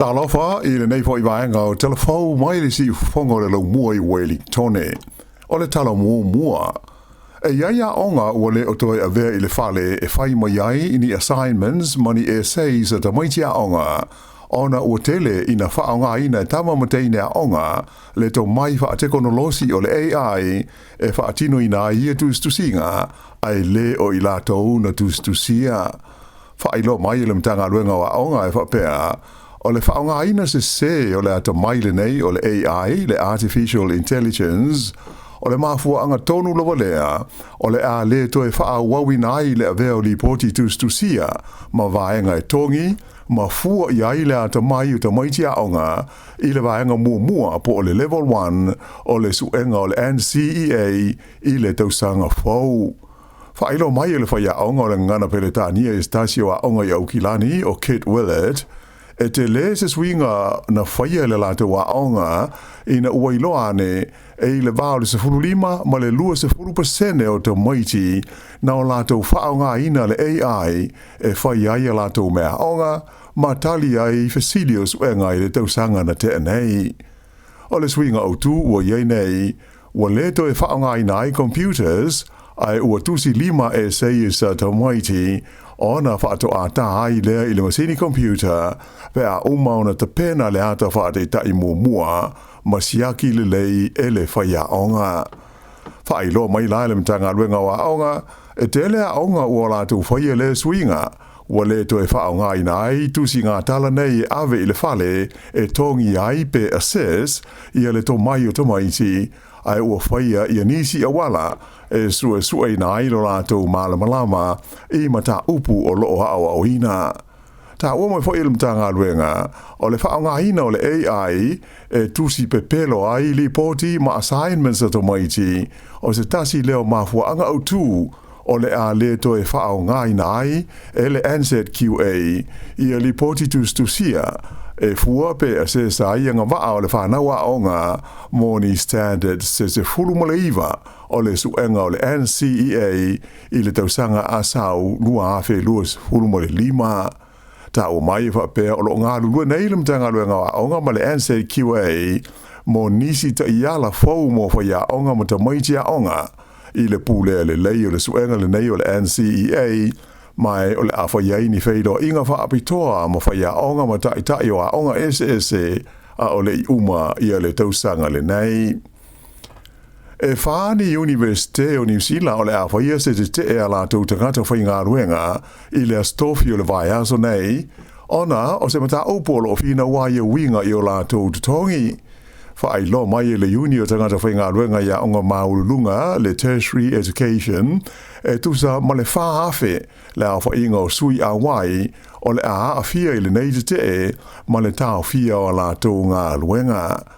Tala Fou i le nei fo I vaenga o Tala Fou mai le si fongo le lau mua I Wellingtone. O le tala mua. E iaia onga ua le o toi a vea I le fale e whai mai ai ini assignments mani essays at a maitia onga. Ona ua tele ina whaonga ina tama mateina onga le to mai wha teknolosi o le AI e wha atino ina ia tustusinga ai le o I latou na tustusia. Wha ilo mai le mtanga luenga wa onga e wha pea o le whaonga ina se o le ata mai le nei o le AI, le Artificial Intelligence, o le mafua anga tonu lawa lea, o le a le to e wha wawina ai le aveo li poti tustusia, ma vaenga e tongi, ma fua I ai le ata mai uta maitia onga, I le vaenga mua po o le level 1, o le suenga o le NCEA, I le tausanga fau. Whailo mai le whaia onga o le ngana peletania e stasio a onga I Aukilani o Kit Willett, e te le se swinga na whaia le lata wa onga ina uailoane e le vao le 15 ma le 20% o te maiti na o lato whaonga ina le AI e whaia I lato mea onga ma tali ai Facilios wenga I le tausanga na te anei. O le swinga o tu ua iei nei, ua leto e whaonga ina ai computers ai ua tusi 5 e sei sa te maiti ona whaato a tā ai lea I le masini computer pe a umauna te pena le ata whaate tai mua ma siaki le lei e le whaia onga. Whailo mai lai le mtanga luenga wa onga e te lea onga ua latu whaia le swinga ua le to e whaonga ina ai tusi ngā tala nei ave I le fale e tongi ai pe assess I le to mai o to maiti ai ua whaia I nisi awala e sua ina ai lo lātou malamalama I mata upu o loo hao au ina. Ta ua mai whai ilmtanga luenga, o le whaonga ina o le AI e tusi pepelo ai li poti ma assignments ato maiti, o se tasi leo mafua anga au tu, o le a le to e whaonga ina ai e le NZQA I li poti tustusia, e fua pe a se sa ianga waa o le whanawa onga Morning Standard se fulumaleiva o le suenga o le NCEA I le tausanga asau lua afe luas fulumalelima. Ta o mai fa pe o lo ngā lua nei le mtanga luenga wa onga ma le NCQA mo nisi ta iala fau mo fa ya onga ma ta maitia onga I le pule le lei o le suenga le nei o le NCEA mai o le afa iai ni feido inga wha apitoa ma wha ia onga ma tai o a onga SSE a o le uma I le tausanga le nei. E whaani Universite o New Zealand o le afa ia se te e ala tau tangata whai ngā ruenga I le astofi o le vai aso nei, ona o se mata opolo o fina waia winga I o la tau tutongi. Whaai lo mai le uni o tangata whai ngā ruenga ia onga maulunga le tertiary education e tusa ma le whaafe le afa inga o sui a wai o le a fia I le nei te e ma le tau fia o la tau ngā ruenga.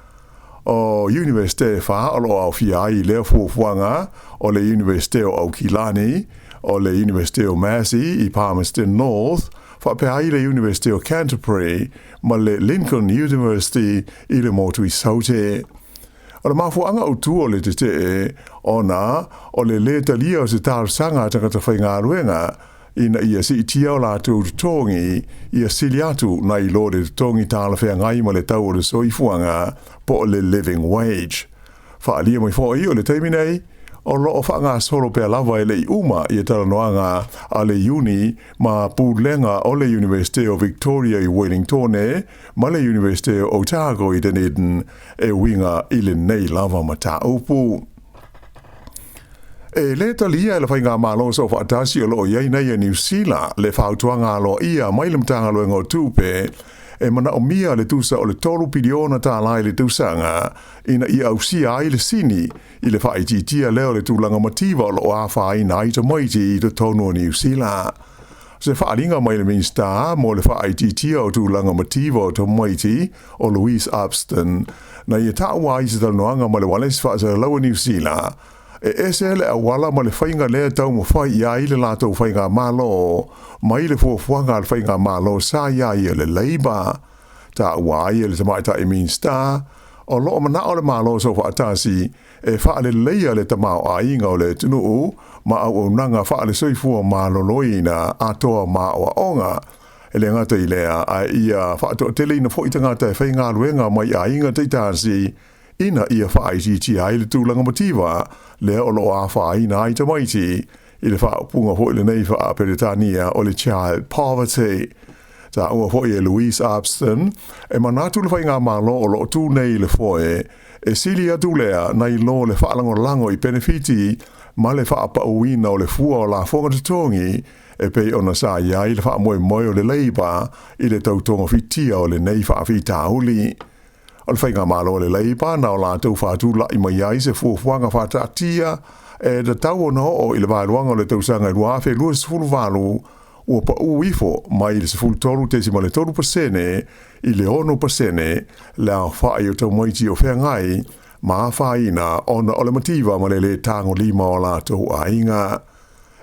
O Universite wha alo au fia I lea fuafuanga o le Universite o Aukilani, o le Universite o Massey I Palmerston North, wha pe ai le Universite o Canterbury, ma le Lincoln University I le motu I saute. O le mafuanga o tu o le te e, ona o le talia o se tārsanga tangata whai ngā ruenga, ina ia si itia o lātou tongi, ia sili atu na I lo le tongi tāla whea ngai ma le tau o le soifuanga po o le living wage. Whaalia mai fōi o le teiminei, o loo whaanga solo pia lava le I uma I taranoanga a le uni ma pūlenga o le University of Victoria I Wellingtone, ma le University of Otago I Dunedin, e winga I le nei lava ma tā upu. E le talia le whainga malo so whaatasi o loo iei nei New Zealand le whautuanga lo ia mai le mtanga lo ngō tūpe e mana o mia le tusa o le tolu piliona tā lai le tusanga ina I ausia ai le sini I le whaititia leo le tūlanga mativa o loo awha ina I ta maiti I te tono New Zealand. Se whaaringa mai le minsta mo le whaititia o tūlanga mativa o ta maiti o Louise Upston na I tāua I se tanoanga ma le wales whaasa lawa New Zealand e esele a wala ma le whainga lea tau mo whai ia I le lātou whainga malo, mai le fuafuanga le whainga malo sa ia I le leiba. Ta ua ai le tamaita I minsta, o loo mana o le malo so whaatasi, e wha le leia le tamao a inga o le tunuu, ma au nanga wha le soifua malo loina atoa ma o onga, le ngata I lea a ia whaato tele ina fo I tangata e whai ngā luenga mai a inga te tāsi ina ia whaai ti ai le tūlanga motiva le olo a whaai na ai tamaiti I le whaapunga fo I le nei wha peretania o le child poverty. Ta ua fo I Louise Abston e manatu le whai ngā malo o lo tū nei le foe e sili atu lea nai lo le whaalango lango I benefiti ma le whaapa uina o le fua o la fonga tutongi e pei ona sa iai le wha moe moe o le leiba I le tautonga fitia o le nei wha fita uli. O le whainga malo o le leiba na o la tau whaatula I mai iai se fuafuanga whaatatia e da tau ona o I le wāluanga o le tausanga I luafe lua sifuru walu ua pa uifo mai le sifuru toru te si ma le toru pasene I le ono pasene la whaai o tau maiti o whea ngai ma whaina ona o le mativa ma le tango lima o la tau a inga.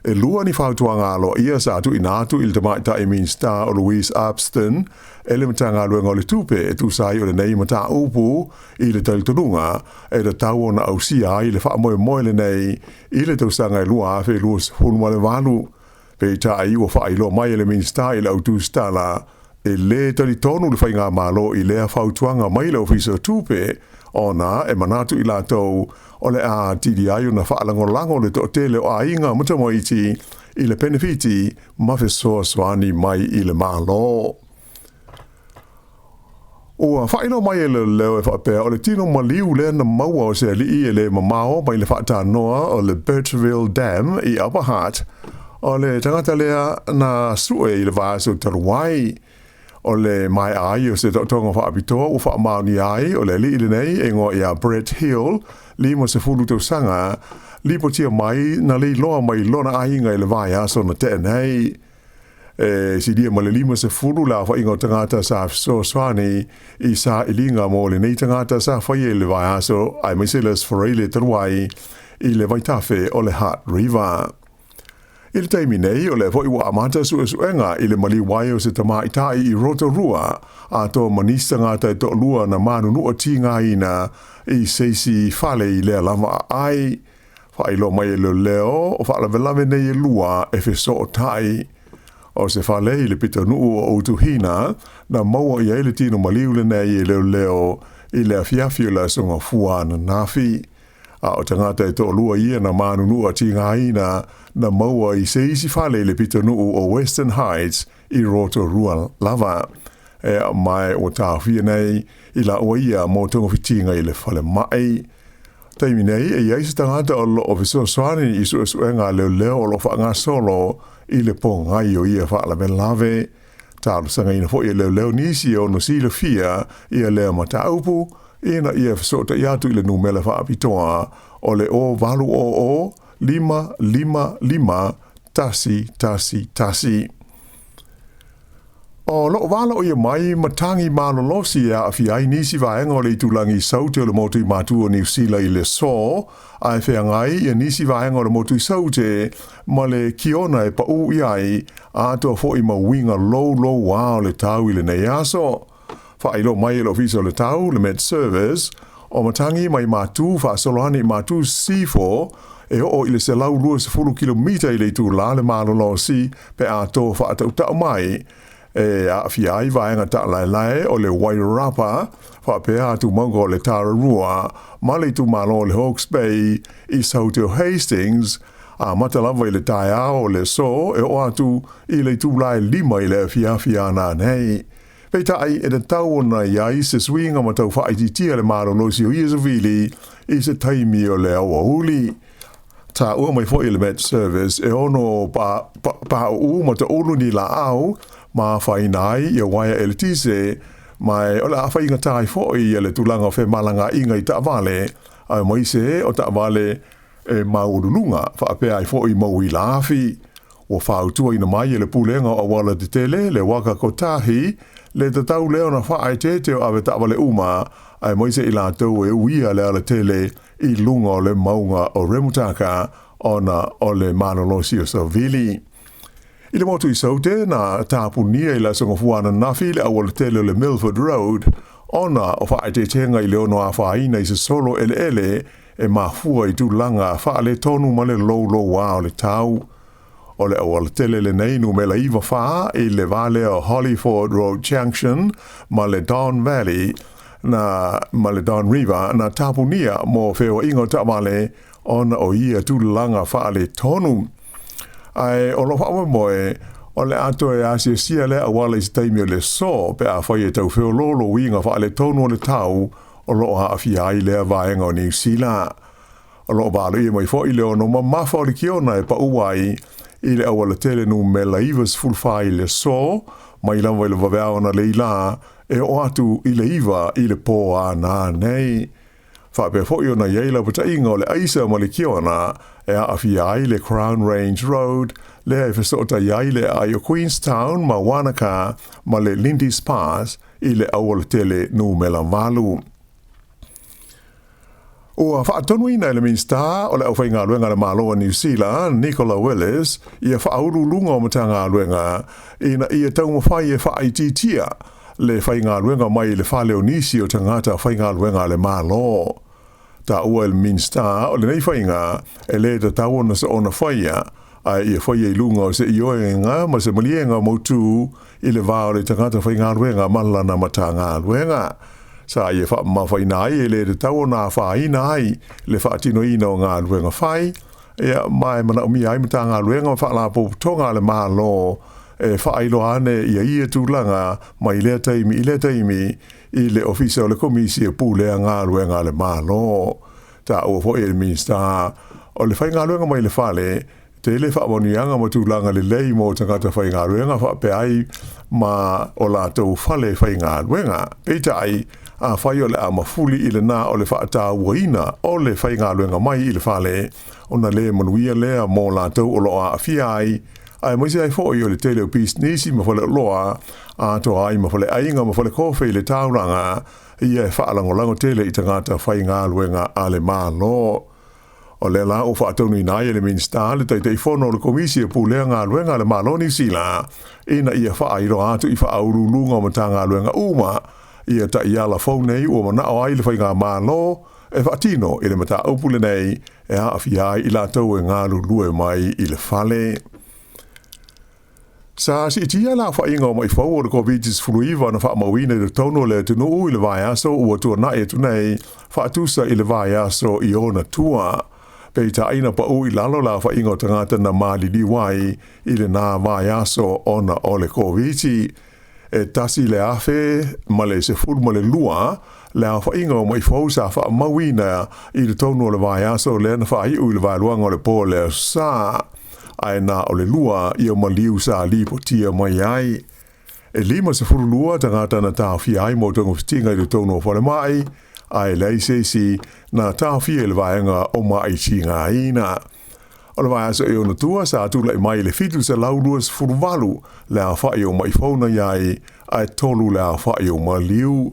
E lua ni whautuanga alo ia sa atu inatu il te maita I mean star o Louise Abston e le matanga luenga o le tupe e tu sai o le nei mata upu I le tautununga e le tau ona au sia I le wha moe moe le nei I le tausanga I lua afe lua hulma le walu pe ta ai ua wha ilo mai le mean star I le au tu stala e le tali tonu le whainga malo I lea whautuanga mai le ofisa tupe ona e manatu I la tau o le a tiri ai una whaalango lango le to tele o a inga mutamoiti I le benefiti mawhe soa swani mai I le malo. Ua whaino mai e le leo e whapea o le tino maliu le na maua o se li e le mamao mai le whaata noa o le Birchville Dam I Upper Hutt o le tangata lea na sue I le vāsu taruai o le mai ai o se tonga whaapitoa o whaamauni ai o le li le nei e ngo ia Brett Hill li mo se fulu tau sanga li po tia mai na li loa mai lona ai ngai le vai aso na tenei si dia ma le lima se fulu la wha ingo tangata sa so swani I sa ilinga mo le nei tangata sa whai le vai aso ai maisilas whareile taruai I le vaitafe o le Hutt River. I le taimi nei o le foi wa amata suenga I le mali wai o se tama itai I Rotorua a to manista ngata to lua na manu nu ati nga ina I seisi fale I le lava ai fa ilo mai le leo o fa la velave nei lua e fe so tai o se fale I le pita nu o tuhina na maua I le tino mali le nei le leo I le afiafi la songa fua na nafi a o tangata e to lua ia na manu nu ati nga ina na maua I seisi fale le pita nu o Western Heights I Rotorua lava e mai o tāwhia nei I la oa ia mō tonga whitinga I le fale mai taimi nei e iaisa tangata o lo o viso swani I suenga leo o lo whaanga solo I le pongai o ia whaala me lave tālu sanga ina fo ia leo nisi o no sila fia ia leo mataupu ina ia fisota iatu I le numele whaapitoa o le o valu o lima tasi. O lo wala o ia mai matangi malo losi a fiai nisi vaenga o le tulangi saute o le motu I matu o New Zealand I le so ai whea ngai ia nisi vaenga o le motu I saute ma le kiona e pa u iai a toa fo I mawinga low wa o le tau I le nei aso. Whailo mai lo fiso le tau le med service o matangi mai matu wha solohani matu C4 e o I le se lau lua se fulu kilomita I le tu la le malo lo si pe a to wha atau tau mai e a fiai vaenga ta lai o le Wairarapa wha pe a tu mongo le Tararua ma le tu malo le Hawke's Bay I Sauti Hastings a matalawa I le taia o le so e o atu I le tu lai lima I le fia na nei. Peita ai e tau na iai se swinga ma tau whaititia le maro losi o Iesa Vili I se taimi o le awa uli. Ta ua mai fo I le med service e ono pa u ma ta ulu ni la au ma whainai I a waia elitise mai o le awha inga tai fo I le tulanga o fe malanga inga I ta vale a moise o ta vale e maurulunga whaapea ai fo I maui laafi o whautua ina mai le pulenga o wala te tele le waka kotahi le tatau leo na whaai te o awe tawa le uma ai moise I la tau e uia le ala tele I lunga o le maunga o remutaka ona o le manolosi o Savili. I le motu I saute na tāpunia I la songofuana nafi le awala tele le Milford Road ona o whaai te tenga I leo no a whaina I se solo ele e mafua I tu langa whaale tonu ma le low wa o le tau. o le awala tele le nei nu me la iwa wha I le vale o Hollyford Road Junction ma le Don Valley na ma le Don River na tapunia mo feo ingo tamale ona o ia tulanga wha le tonu. Ai o lo wha moe o le ato e asia sia le awala I taimi o le so pe a whai e tau feo lolo winga wha le tonu o le tau o lo ha awhia I lea vaenga o New Zealand. O lo balo I mai fo I leo no mamafa o le kiona e pa uai I le awala tele nu me la ivas fulfai le so mai lama I le vavea na le ila e o atu I le iwa I le po a nā nei. Fa pe fo I o na yeila pata inga o le aisa ma le kiona e a awhia I le Crown Range Road le e fesota iai le ai o Queenstown ma Wanaka ma le Lindy's Pass I le awala tele nu me la malu. O whaatonu ina le minsta o le au whainga luenga le malo New Zealand, Nicola Willis, ia whaauru lunga o matanga luenga, ina ia tau mawhai e whaititia le whainga luenga mai le whaleo nisi o tangata whainga luenga le malo. Ta ua le minsta o le nei whainga e le ta tau na sa ona whaia, ai ia whaia I lunga o se ioenga ma se malienga mautu I le vao le tangata whainga luenga malana matanga luenga. Sa ia wha mawhaina ai e le te tau nā whaina ai le whaatino ina o ngā luenga whai. Ia mai mana umi ai mata ngā luenga wha la pōputonga le mālo e whailo ane ia tūlanga mai I le taimi I le ofisa o le komisi e pūlea ngā luenga le mālo. Ta ua fo e le minsta o le whai ngā luenga mai le whale te le whaamonianga ma tūlanga le lei mo tangata whai ngā luenga wha pe ai ma o la tau whale whai ngā luenga. Eita ai a whai o le a mafuli I le nā o le whaata uaina o le whai ngā luenga mai I le whale o na le manuia lea mō la tau o loa a whia ai maise ai fōi o le tele o pis nisi ma whale loa a to ai ma whale ainga ma whale kofe I le tauranga ia e whaalangolango tele I tangata whai ngā luenga a le mālo. O le la o whaatonu I nai le minsta le taitei whono le komisi e pūlea ngā luenga le mālo New Zealand ina ia whaairo atu I whaaurulunga o mata ngā luenga uma ia ta ia la nei o mana o ai le whainga mālo e whaatino I le mata upule nei e a awhiai I la tau e ngā lulue mai I le whale. Sa si itia la whainga o mai whau o le COVID-19 fuluiva na whaamawina I le tono le tunu I le vai aso ua tua na e tunei whaatusa I le vai aso I ona tua. Pei ta aina pa ui lalo la whainga o tangata na mali liwai I le nā vai aso ona o le COVID-19. E tasi le afe ma le se fulu ma le lua le a whainga o mai whausa wha mawina I le tonu o le vai aso le na whai ui le vai luanga o le po le sa ai na o le lua I o maliu sa lipo tia mai ai e lima se fulu lua tangata na tawhi ai mo tongo fitinga I le tonu o whale mai ai lei seisi na tawhi e le vaenga o mai tinga ina. O le vai aso e ona tua sa atula I mai le fitu se lauruas furuvalu le a whai o mai fauna iai ai tolu le a whai o maliu.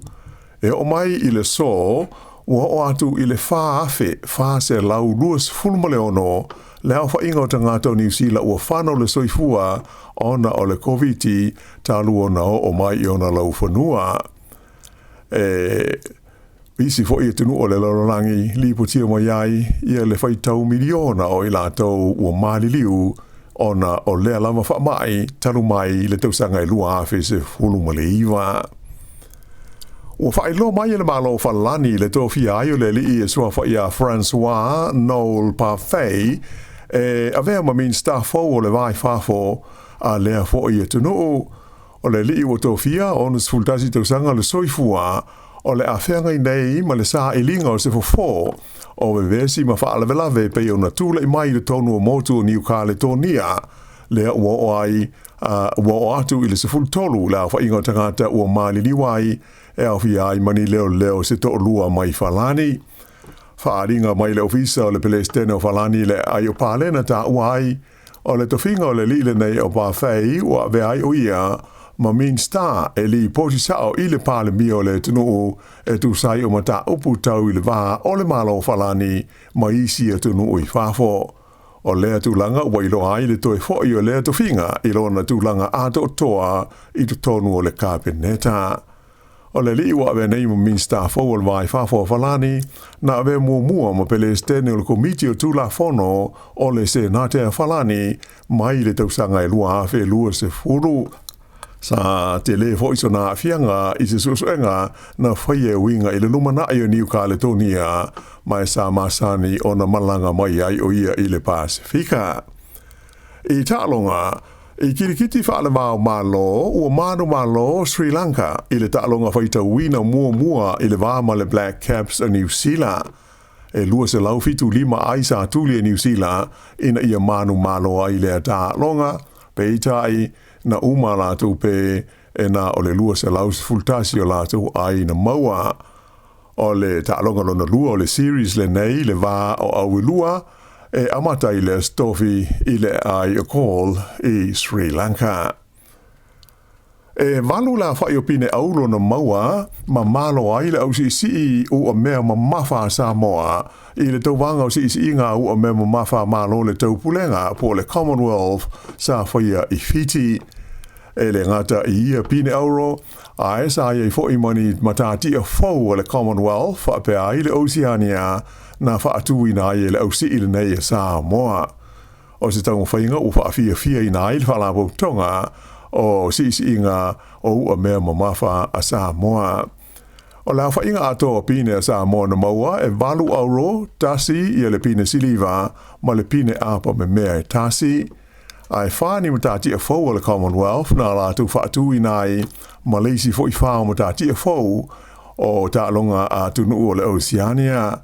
E o mai I le so ua o atu I le wha afe wha se lauruas fulmale ono le a whai inga o tangata o New Zealand ua whano le soifua ona o le COVID talu ona o mai I ona lau whanua. Isi fo I tunu o le lorolangi lipo tia mai ai ia le whai tau miliona o I la tau ua mali liu ona o lea lama wha mai taru mai le tausanga I lua afe se hulu ma le iwa. Ua whai lo mai le malo whalani le tō fia ai o le li e sua whai a François Noel Parfait a vea ma min staff o le vai whafo a lea fo I tunu o le li o tō fia o nas fultasi tausanga le soifua o le awhenga I nei ma le sa ilinga o se fo o vevesi ma whaalawelawe pe o na tūla I mai le tonu o motu o New Caledonia le ua o ai ua o atu I le se fultolu le a whainga o tangata ua mali liwai e au fi ai mani leo se to lua mai whalani. Whaaringa mai le ofisa o le pelestene o whalani le ai o pālena ta uai o le tofinga o le li le nei o pāwhei ua ve ai o ia ma min sta e li poti sao I le pale mio le tunu e tu sai o mata upu tau I le va o le malo falani ma isi e tunu I fafo. O lea tu langa ua ilo ai le toe fo I o lea tu finga I lo na tu langa ato toa I tu tonu o le kapeneta. O le li ua ve nei mo minsta fo o vai fa fo falani na ve mua mo pele stene o komiti o tula fono o le se na te falani mai le tausanga e lua afe lua se furu sa te le fo iso na fianga i se susuenga na whaie winga i le lumana i o New Caledonia mai sa masani o na malanga mai ai o ia i le Pasifika. I ta'alonga, i kirikiti whaalemao malo, ua manu malo Sri Lanka, i le ta'alonga whaita wina mua i le vāma le Black Caps a New Zealand. E lua se lau fitu lima aisa tuli e New Zealand, ina ia manu malo ai le ta'alonga, pe itai na umala tu pe e na o le lua se lau fultasi o la tu ai na maua. O le ta'alonga lona lua o le series le nei le vā o au lua, e amata i le stofi i le ai o call i Sri Lanka. E valu la whai o pine aulo na maua, ma malo ai le au si o mea ma mafa Sāmoa, i le tau wanga o si ngā o mea ma mafa malo le tau pulenga po le Commonwealth sa whaia i Fiji. E le ngata i ia pine auro, a e sa i fo i mani matati a fau o le Commonwealth, wha pe ai le Oceania, na whaatui na i le au si i le nei e Sāmoa. O se tango whainga u whaafia i na i le whalabo tonga o si ngā o ua mea mamafa a Sāmoa. O la whainga ato pine a Sāmoa na maua e valu auro tasi i le pine siliva ma le pine apa me mea e tasi. Ai whāni matati a fau o le Commonwealth na la tu whaatui na i Malaysi fo i whao matati a fau o ta'alonga a tunu o le Oceania.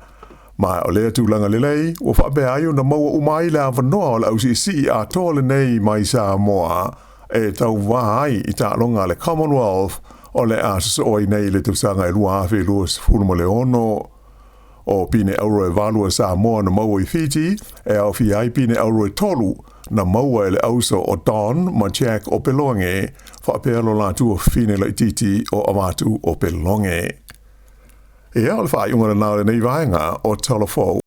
Mai o lea tūlanga lelei, o whape aio na maua umai la wanoa o la UCC a tōle nei mai Sāmoa e tau wahai i ta'alonga le Commonwealth o le asaso oi nei le tausanga e lua awhi luas fulma le ono. O pine auro e valua Sāmoa na maua i Fiji e au fi ai pine auro e tolu na maua e le auso o Don ma Jack o Pelonge whape alo la tu o fine la ititi o amatu o Pelonge. E au le whaai unga na nāre nei vaenga o Tala Fou.